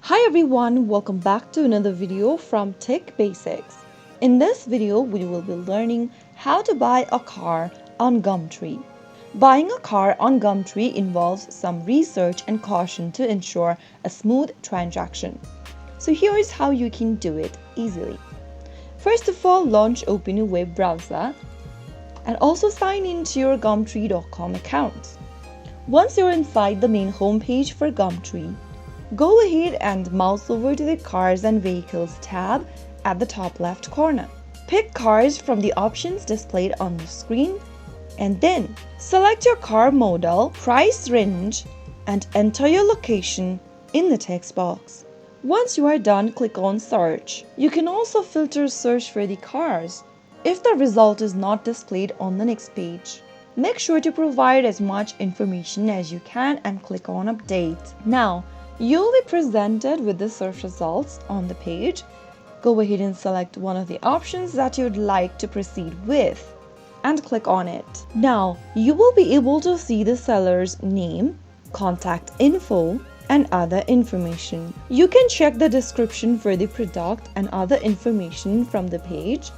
Hi everyone, welcome back to another video from Tech Basics. In this video, we will be learning how to buy a car on Gumtree. Buying a car on Gumtree involves some research and caution to ensure a smooth transaction. So here's how you can do it easily. First of all, launch open a web browser and also sign into your Gumtree.com account. Once you're inside the main homepage for Gumtree, go ahead and mouse over to the Cars and Vehicles tab at the top left corner. Pick cars from the options displayed on the screen and then select your car model, price range, and enter your location in the text box. Once you are done, click on Search. You can also filter search for the cars if the result is not displayed on the next page. Make sure to provide as much information as you can and click on Update. Now, you'll be presented with the search results on the page. Go ahead and select one of the options that you'd like to proceed with and click on it. Now, you will be able to see the seller's name, contact info, and other information. You can check the description for the product and other information from the page.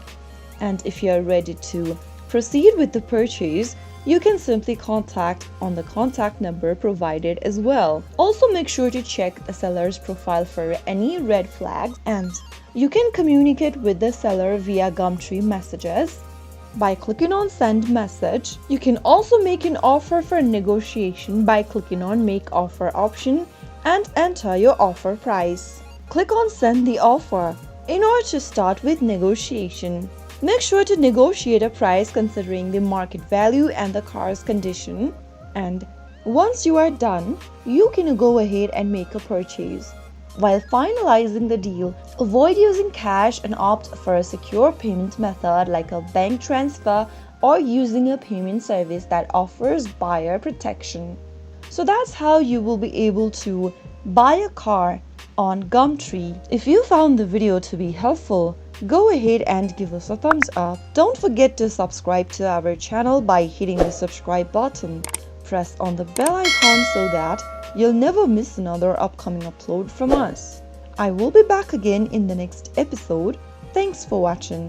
And if you are ready to proceed with the purchase, you can simply contact on the contact number provided as well. Also, make sure to check the seller's profile for any red flags, and you can communicate with the seller via Gumtree messages by clicking on Send Message. You can also make an offer for negotiation by clicking on Make Offer option and enter your offer price. Click on Send the Offer in order to start with negotiation. Make sure to negotiate a price considering the market value and the car's condition. And once you are done, you can go ahead and make a purchase. While finalizing the deal, avoid using cash and opt for a secure payment method like a bank transfer or using a payment service that offers buyer protection. So that's how you will be able to buy a car on Gumtree. If you found the video to be helpful, go ahead and give us a thumbs up. Don't forget to subscribe to our channel by hitting the subscribe button. Press on the bell icon so that you'll never miss another upcoming upload from us. I will be back again in the next episode. Thanks for watching.